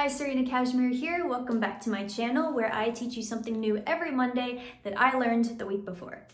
Hi, Serena Cashmere here. Welcome back to my channel where I teach you something new every Monday that I learned the week before.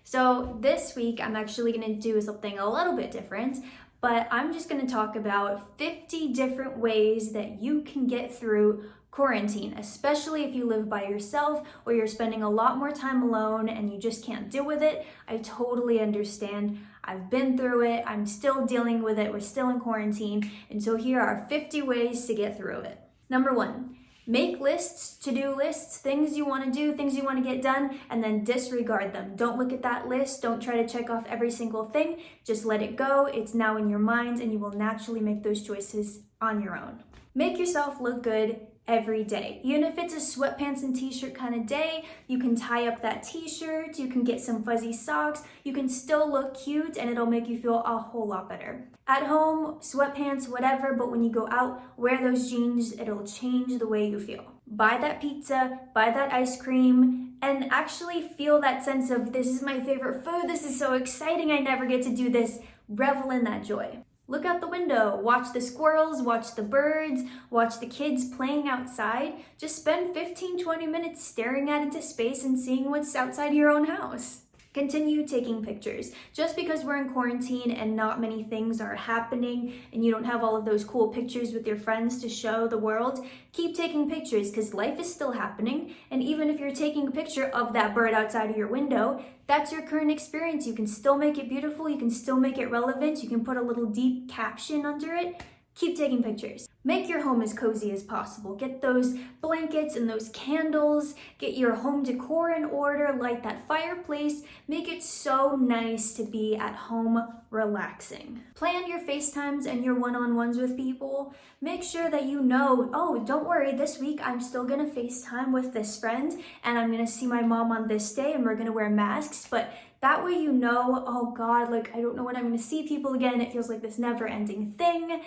So this week I'm actually going to do something a little bit different, but I'm just going to talk about 50 different ways that you can get through quarantine, especially if you live by yourself or you're spending a lot more time alone and you just can't deal with it. I totally understand. I've been through it. I'm still dealing with it. We're still in quarantine. And so here are 50 ways to get through it. Number 1, make lists, to-do lists, things you want to do, things you want to get done, and then disregard them. Don't look at that list. Don't try to check off every single thing. Just let it go. It's now in your mind and you will naturally make those choices on your own. Make yourself look good every day. Even if it's a sweatpants and t-shirt kind of day, you can tie up that t-shirt, you can get some fuzzy socks, you can still look cute and it'll make you feel a whole lot better. At home, sweatpants, whatever, but when you go out, wear those jeans, it'll change the way you feel. Buy that pizza, buy that ice cream, and actually feel that sense of, this is my favorite food, this is so exciting, I never get to do this. Revel in that joy. Look out the window, watch the squirrels, watch the birds, watch the kids playing outside. Just spend 15-20 minutes staring out into space and seeing what's outside your own house. Continue taking pictures. Just because we're in quarantine and not many things are happening and you don't have all of those cool pictures with your friends to show the world, keep taking pictures because life is still happening. And even if you're taking a picture of that bird outside of your window, that's your current experience. You can still make it beautiful. You can still make it relevant. You can put a little deep caption under it. Keep taking pictures. Make your home as cozy as possible. Get those blankets and those candles. Get your home decor in order. Light that fireplace. Make it so nice to be at home relaxing. Plan your FaceTimes and your one-on-ones with people. Make sure that you know, oh, don't worry, this week I'm still gonna FaceTime with this friend and I'm gonna see my mom on this day and we're gonna wear masks, but that way you know, oh God, like I don't know when I'm gonna see people again. It feels like this never-ending thing.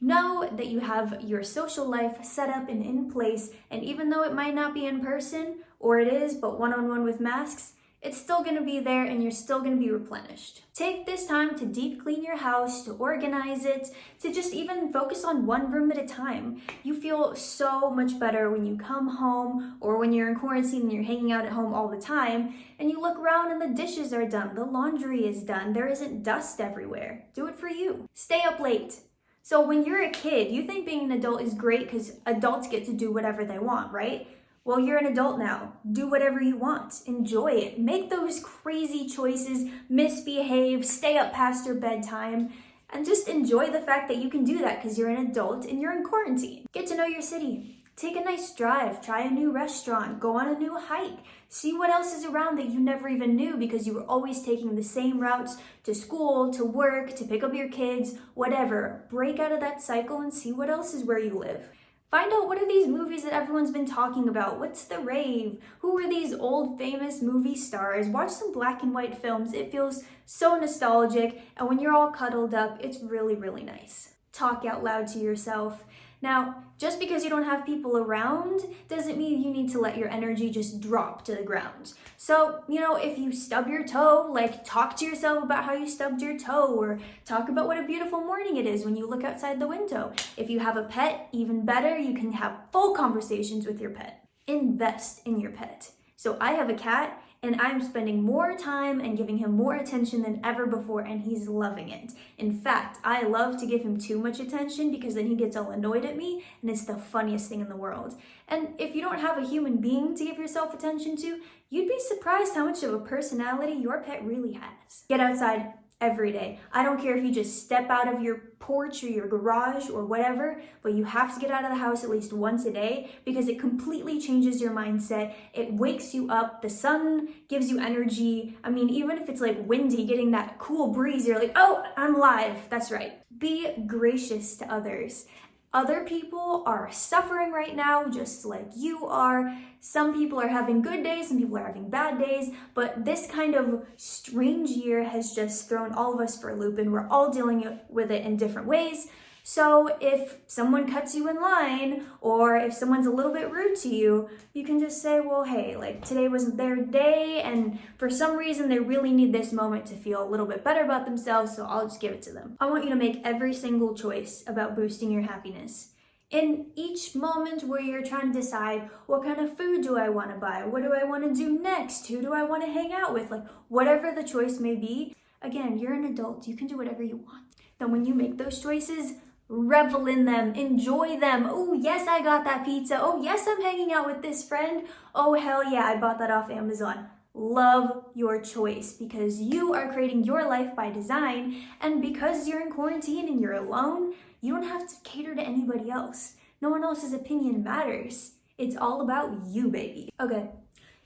Know that you have your social life set up and in place, and even though it might not be in person, or it is, but one-on-one with masks, it's still going to be there and you're still going to be replenished. Take this time to deep clean your house, to organize it, to just even focus on one room at a time. You feel so much better when you come home or when you're in quarantine and you're hanging out at home all the time and you look around and the dishes are done, the laundry is done, there isn't dust everywhere. Do it for you. Stay up late. So when you're a kid, you think being an adult is great because adults get to do whatever they want, right? Well, you're an adult now. Do whatever you want. Enjoy it. Make those crazy choices, misbehave, stay up past your bedtime, and just enjoy the fact that you can do that because you're an adult and you're in quarantine. Get to know your city. Take a nice drive, try a new restaurant, go on a new hike, see what else is around that you never even knew because you were always taking the same routes to school, to work, to pick up your kids, whatever. Break out of that cycle and see what else is where you live. Find out what are these movies that everyone's been talking about? What's the rave? Who are these old famous movie stars? Watch some black and white films. It feels so nostalgic, and when you're all cuddled up, it's really, really nice. Talk out loud to yourself. Now, just because you don't have people around doesn't mean you need to let your energy just drop to the ground. So, if you stub your toe, like talk to yourself about how you stubbed your toe or talk about what a beautiful morning it is when you look outside the window. If you have a pet, even better, you can have full conversations with your pet. Invest in your pet. So I have a cat and I'm spending more time and giving him more attention than ever before, and he's loving it. In fact, I love to give him too much attention because then he gets all annoyed at me, and it's the funniest thing in the world. And if you don't have a human being to give yourself attention to, you'd be surprised how much of a personality your pet really has. Get outside every day. I don't care if you just step out of your porch or your garage or whatever, but you have to get out of the house at least once a day because it completely changes your mindset. It wakes you up. The sun gives you energy. I mean, even if it's like windy, getting that cool breeze, you're like, oh, I'm alive. That's right. Be gracious to others. Other people are suffering right now, just like you are. Some people are having good days, some people are having bad days, but this kind of strange year has just thrown all of us for a loop and we're all dealing with it in different ways. So if someone cuts you in line or if someone's a little bit rude to you, you can just say, well, hey, like today wasn't their day and for some reason they really need this moment to feel a little bit better about themselves, so I'll just give it to them. I want you to make every single choice about boosting your happiness. In each moment where you're trying to decide what kind of food do I want to buy, what do I want to do next, who do I want to hang out with, like whatever the choice may be, again, you're an adult, you can do whatever you want. Then when you make those choices, revel in them, enjoy them. Oh yes, I got that pizza. Oh yes, I'm hanging out with this friend. Oh hell yeah, I bought that off Amazon. Love your choice because you are creating your life by design, and because you're in quarantine and you're alone, you don't have to cater to anybody else. No one else's opinion matters. It's all about you, baby. Okay,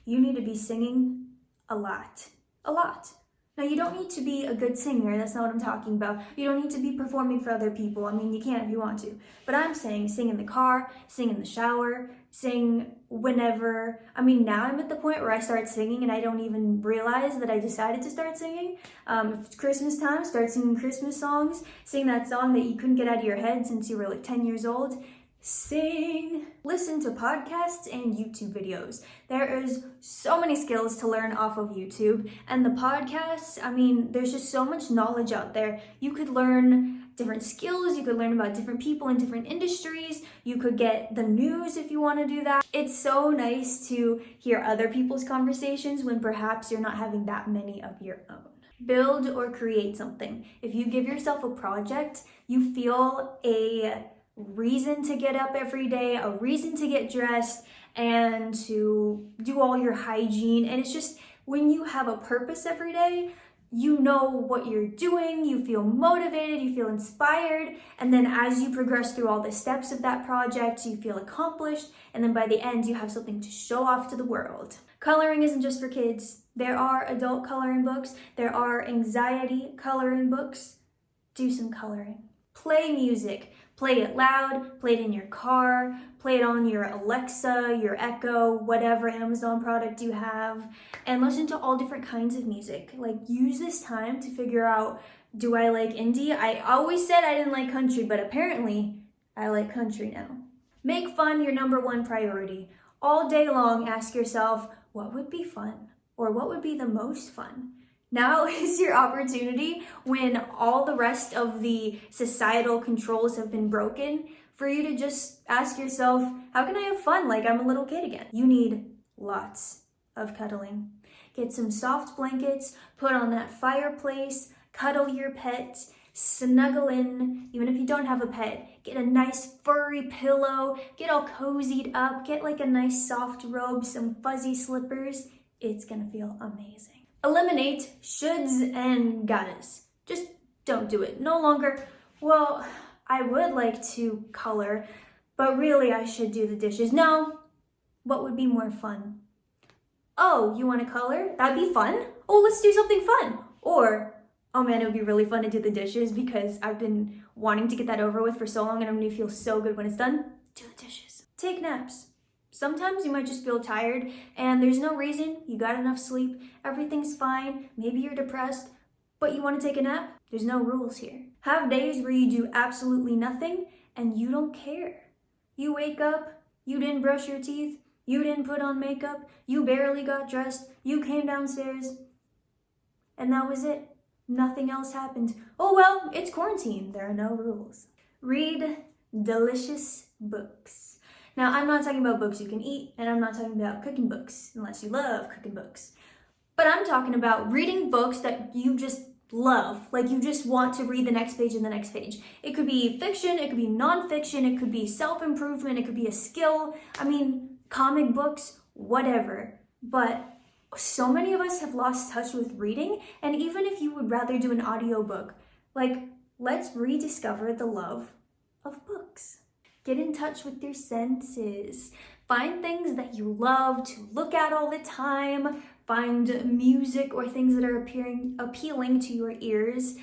you need to be singing a lot. A lot. Now, you don't need to be a good singer. That's not what I'm talking about. You don't need to be performing for other people. I mean, you can if you want to. But I'm saying sing in the car, sing in the shower, sing whenever. I mean, now I'm at the point where I start singing and I don't even realize that I decided to start singing. If it's Christmas time, start singing Christmas songs. Sing that song that you couldn't get out of your head since you were like 10 years old. Sing. Listen to podcasts and YouTube videos. There is so many skills to learn off of YouTube, and the podcasts, I mean, there's just so much knowledge out there. You could learn different skills, you could learn about different people in different industries, you could get the news if you want to do that. It's so nice to hear other people's conversations when perhaps you're not having that many of your own. Build or create something. If you give yourself a project, you feel a reason to get up every day, a reason to get dressed and to do all your hygiene. And it's just when you have a purpose every day, you know what you're doing, you feel motivated, you feel inspired, and then as you progress through all the steps of that project, you feel accomplished, and then by the end, you have something to show off to the world. Coloring isn't just for kids. There are adult coloring books, there are anxiety coloring books. Do some coloring. Play music. Play it loud, play it in your car, play it on your Alexa, your Echo, whatever Amazon product you have, and listen to all different kinds of music. Like, use this time to figure out, do I like indie? I always said I didn't like country, but apparently I like country now. Make fun your number one priority. All day long, ask yourself, what would be fun? Or what would be the most fun? Now is your opportunity, when all the rest of the societal controls have been broken, for you to just ask yourself, how can I have fun like I'm a little kid again? You need lots of cuddling. Get some soft blankets, put on that fireplace, cuddle your pet, snuggle in. Even if you don't have a pet, get a nice furry pillow, get all cozied up, get like a nice soft robe, some fuzzy slippers. It's gonna feel amazing. Eliminate shoulds and gottas. Just don't do it. No longer, well, I would like to color, but really I should do the dishes. No, what would be more fun? Oh, you want to color? That'd be fun. Oh, let's do something fun. Or, oh man, it would be really fun to do the dishes because I've been wanting to get that over with for so long and I'm going to feel so good when it's done. Do the dishes. Take naps. Sometimes you might just feel tired and there's no reason, you got enough sleep, everything's fine, maybe you're depressed, but you want to take a nap? There's no rules here. Have days where you do absolutely nothing and you don't care. You wake up, you didn't brush your teeth, you didn't put on makeup, you barely got dressed, you came downstairs, and that was it. Nothing else happened. Oh well, it's quarantine, there are no rules. Read delicious books. Now, I'm not talking about books you can eat, and I'm not talking about cooking books, unless you love cooking books. But I'm talking about reading books that you just love, like you just want to read the next page and the next page. It could be fiction, it could be nonfiction, it could be self-improvement, it could be a skill. I mean, comic books, whatever. But so many of us have lost touch with reading, and even if you would rather do an audiobook, like, let's rediscover the love of books. Get in touch with your senses. Find things that you love to look at all the time. Find music or things that are appealing to your ears.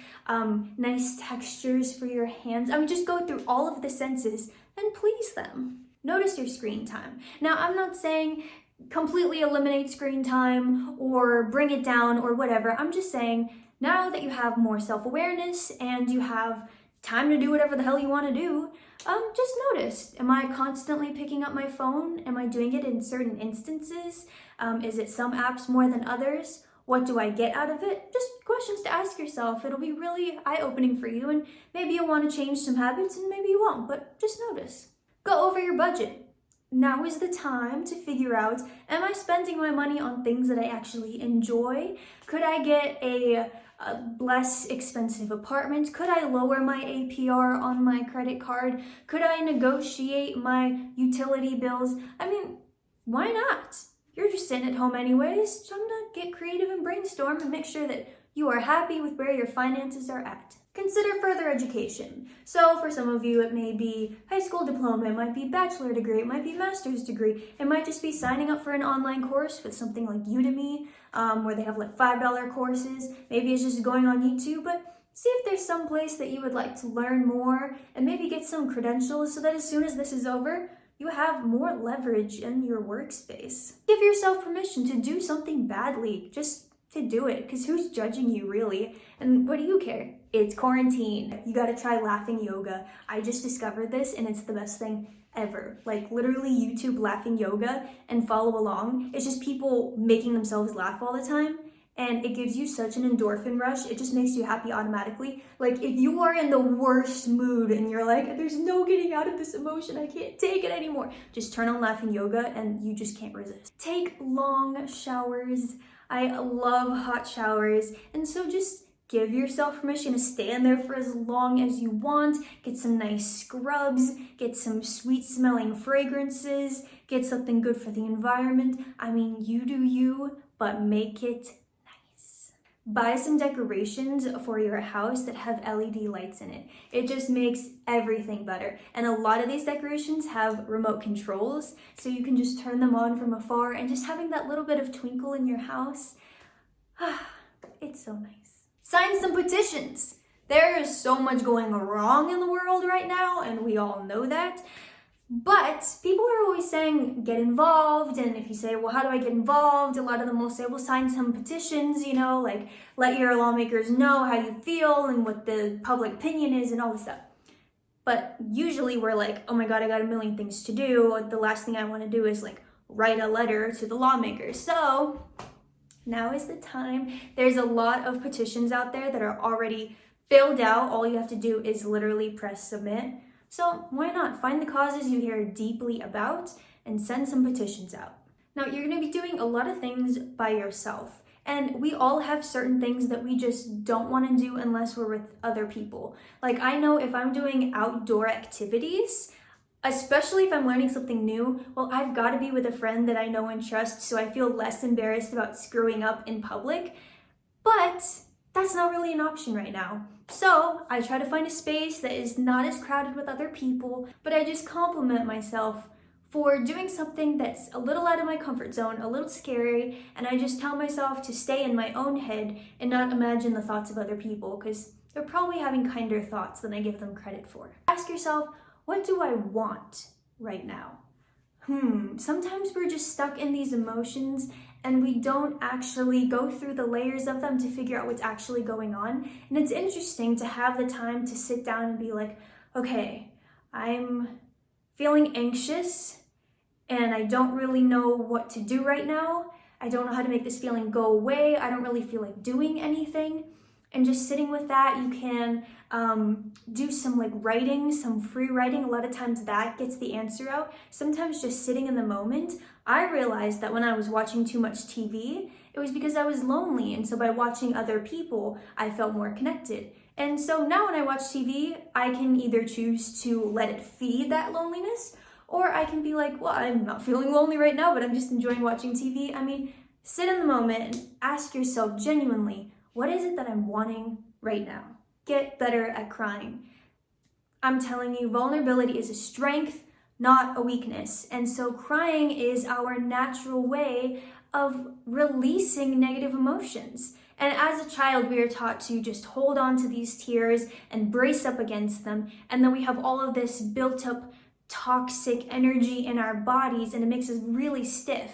Nice textures for your hands. I mean, just go through all of the senses and please them. Notice your screen time. Now, I'm not saying completely eliminate screen time or bring it down or whatever. I'm just saying now that you have more self-awareness and you have time to do whatever the hell you want to do, just notice, am I constantly picking up my phone? Am I doing it in certain instances? Is it some apps more than others? What do I get out of it? Just questions to ask yourself. It'll be really eye-opening for you, and maybe you'll want to change some habits and maybe you won't, but just notice. Go over your budget. Now is the time to figure out, am I spending my money on things that I actually enjoy? Could I get a less expensive apartment? Could I lower my APR on my credit card? Could I negotiate my utility bills? I mean, why not? You're just sitting at home anyways. Time to get creative and brainstorm and make sure that you are happy with where your finances are at. Consider further education. So for some of you, it may be high school diploma, it might be bachelor degree, it might be master's degree, it might just be signing up for an online course with something like Udemy, where they have like $5 courses. Maybe it's just going on YouTube, but see if there's some place that you would like to learn more and maybe get some credentials so that as soon as this is over, you have more leverage in your workspace. Give yourself permission to do something badly, just to do it, because who's judging you really? And what do you care? It's quarantine. You gotta try laughing yoga. I just discovered this and it's the best thing ever. Like literally YouTube laughing yoga and follow along. It's just people making themselves laugh all the time. And it gives you such an endorphin rush. It just makes you happy automatically. Like if you are in the worst mood and you're like, there's no getting out of this emotion, I can't take it anymore. Just turn on laughing yoga and you just can't resist. Take long showers. I love hot showers. And so just give yourself permission to stand there for as long as you want. Get some nice scrubs, get some sweet smelling fragrances, get something good for the environment. I mean, you do you, but make it nice. Buy some decorations for your house that have LED lights in it. It just makes everything better. And a lot of these decorations have remote controls, so you can just turn them on from afar, and just having that little bit of twinkle in your house, it's so nice. Sign some petitions. There is so much going wrong in the world right now, and we all know that. But people are always saying, get involved. And if you say, well, how do I get involved? A lot of them will say, well, sign some petitions, you know, like let your lawmakers know how you feel and what the public opinion is and all this stuff. But usually we're like, oh my God, I got a million things to do. The last thing I want to do is like write a letter to the lawmakers. So now is the time. There's a lot of petitions out there that are already filled out. All you have to do is literally press submit. So why not find the causes you care deeply about and send some petitions out. Now you're going to be doing a lot of things by yourself. And we all have certain things that we just don't want to do unless we're with other people. Like I know if I'm doing outdoor activities, especially if I'm learning something new, well, I've got to be with a friend that I know and trust so I feel less embarrassed about screwing up in public. But that's not really an option right now. So I try to find a space that is not as crowded with other people, but I just compliment myself for doing something that's a little out of my comfort zone, a little scary, and I just tell myself to stay in my own head and not imagine the thoughts of other people, because they're probably having kinder thoughts than I give them credit for. Ask yourself, what do I want right now? Sometimes we're just stuck in these emotions and we don't actually go through the layers of them to figure out what's actually going on. And it's interesting to have the time to sit down and be like, okay, I'm feeling anxious and I don't really know what to do right now. I don't know how to make this feeling go away. I don't really feel like doing anything. And just sitting with that, you can do some like writing, some free writing. A lot of times that gets the answer out. Sometimes just sitting in the moment. I realized that when I was watching too much TV, it was because I was lonely. And so by watching other people, I felt more connected. And so now when I watch TV, I can either choose to let it feed that loneliness, or I can be like, well, I'm not feeling lonely right now, but I'm just enjoying watching TV. I mean, sit in the moment and ask yourself genuinely, what is it that I'm wanting right now? Get better at crying. I'm telling you, vulnerability is a strength, not a weakness. And so crying is our natural way of releasing negative emotions. And as a child, we are taught to just hold on to these tears and brace up against them. And then we have all of this built up toxic energy in our bodies, and it makes us really stiff.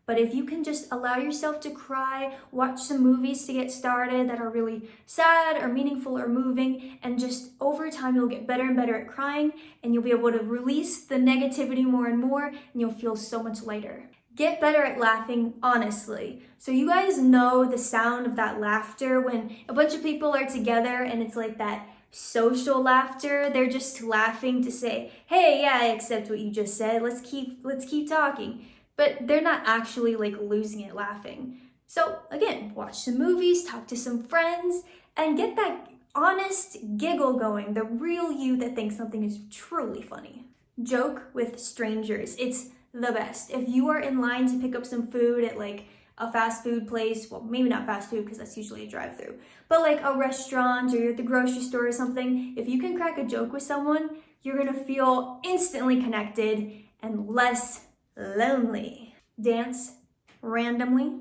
But if you can just allow yourself to cry, watch some movies to get started that are really sad or meaningful or moving, and just over time you'll get better and better at crying, and you'll be able to release the negativity more and more, and you'll feel so much lighter. Get better at laughing, honestly. So you guys know the sound of that laughter when a bunch of people are together and it's like that social laughter. They're just laughing to say, hey, yeah, I accept what you just said. Let's keep talking. But they're not actually like losing it laughing. So again, watch some movies, talk to some friends, and get that honest giggle going, the real you that thinks something is truly funny. Joke with strangers. It's the best. If you are in line to pick up some food at like a fast food place, well, maybe not fast food because that's usually a drive-through, but like a restaurant or you're at the grocery store or something, if you can crack a joke with someone, you're gonna feel instantly connected and less lonely. Dance randomly,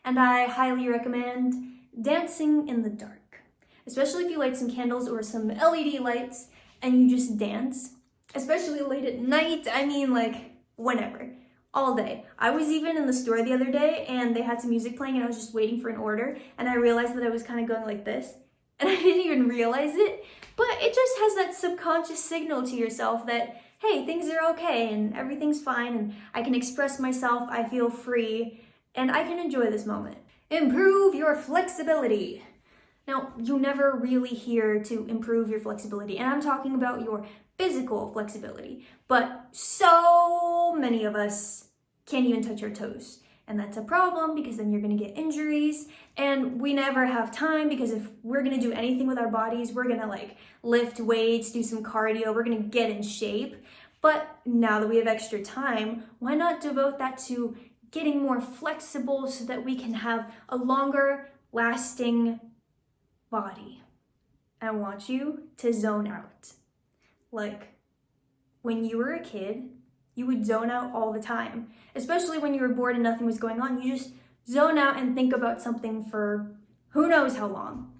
and I highly recommend dancing in the dark, especially if you light some candles or some LED lights and you just dance, especially late at night. I mean, like whenever. All day. I was even in the store the other day and they had some music playing and I was just waiting for an order and I realized that I was kind of going like this and I didn't even realize it, but it just has that subconscious signal to yourself that, hey, things are okay and everything's fine and I can express myself, I feel free, and I can enjoy this moment. Improve your flexibility. Now, you never really hear to improve your flexibility, and I'm talking about your physical flexibility, but so many of us can't even touch our toes. And that's a problem because then you're gonna get injuries, and we never have time because if we're gonna do anything with our bodies, we're gonna like lift weights, do some cardio, we're gonna get in shape. But now that we have extra time, why not devote that to getting more flexible so that we can have a longer lasting body? I want you to zone out. Like, when you were a kid, you would zone out all the time, especially when you were bored and nothing was going on. You just zone out and think about something for who knows how long.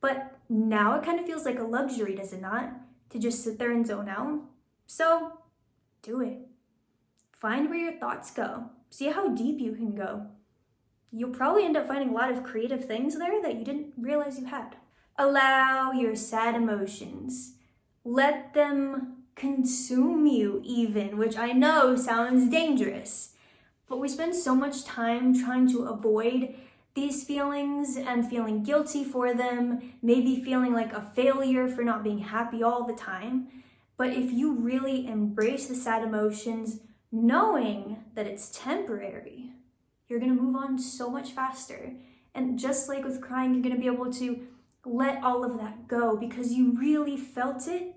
But now it kind of feels like a luxury, does it not? To just sit there and zone out. So, do it. Find where your thoughts go. See how deep you can go. You'll probably end up finding a lot of creative things there that you didn't realize you had. Allow your sad emotions. Let them consume you even, which I know sounds dangerous. But we spend so much time trying to avoid these feelings and feeling guilty for them, maybe feeling like a failure for not being happy all the time. But if you really embrace the sad emotions, knowing that it's temporary, you're gonna move on so much faster. And just like with crying, you're gonna be able to let all of that go because you really felt it,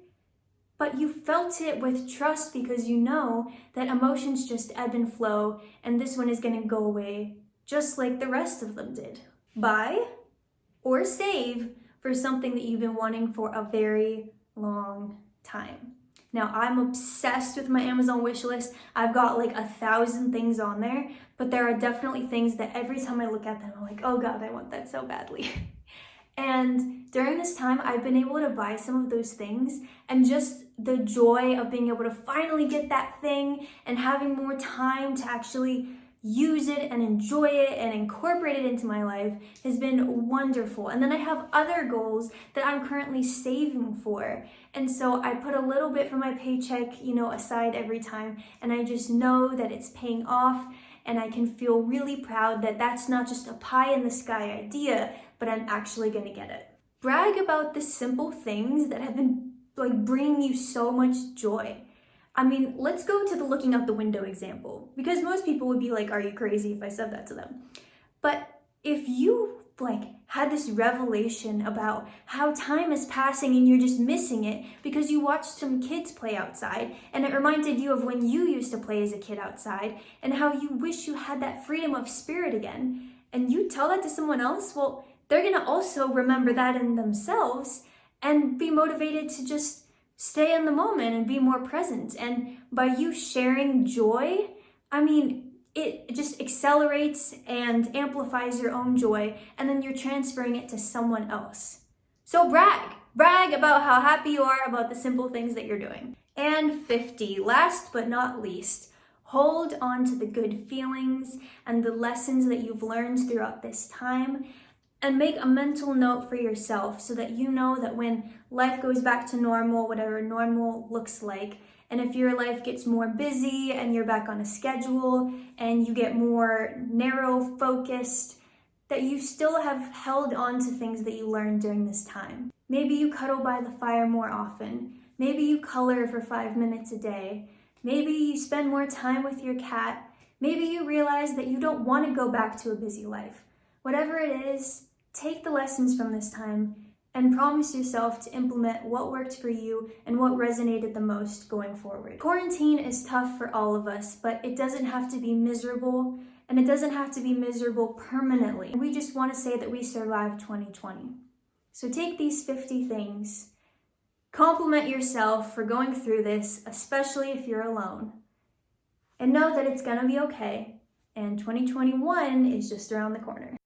but you felt it with trust because you know that emotions just ebb and flow, and this one is gonna go away just like the rest of them did. Buy or save for something that you've been wanting for a very long time. Now, I'm obsessed with my Amazon wish list. I've got like 1,000 things on there, but there are definitely things that every time I look at them, I'm like, oh God, I want that so badly. And during this time, I've been able to buy some of those things, and just the joy of being able to finally get that thing and having more time to actually use it and enjoy it and incorporate it into my life has been wonderful. And then I have other goals that I'm currently saving for. And so I put a little bit from my paycheck, aside every time, and I just know that it's paying off, and I can feel really proud that that's not just a pie in the sky idea, but I'm actually gonna get it. Brag about the simple things that have been bringing you so much joy. I mean, let's go to the looking out the window example, because most people would be like, are you crazy if I said that to them? But if you had this revelation about how time is passing and you're just missing it because you watched some kids play outside, and it reminded you of when you used to play as a kid outside and how you wish you had that freedom of spirit again, and you tell that to someone else, well, they're gonna also remember that in themselves and be motivated to just stay in the moment and be more present. And by you sharing joy, I mean, it just accelerates and amplifies your own joy, and then you're transferring it to someone else. So brag about how happy you are about the simple things that you're doing. And 50, last but not least, hold on to the good feelings and the lessons that you've learned throughout this time, and make a mental note for yourself so that you know that when life goes back to normal, whatever normal looks like, and if your life gets more busy and you're back on a schedule and you get more narrow focused, that you still have held on to things that you learned during this time. Maybe you cuddle by the fire more often. Maybe you color for 5 minutes a day. Maybe you spend more time with your cat. Maybe you realize that you don't want to go back to a busy life. Whatever it is, take the lessons from this time and promise yourself to implement what worked for you and what resonated the most going forward. Quarantine is tough for all of us, but it doesn't have to be miserable, and it doesn't have to be miserable permanently. We just want to say that we survived 2020. So take these 50 things, compliment yourself for going through this, especially if you're alone, and know that it's gonna be okay, and 2021 is just around the corner.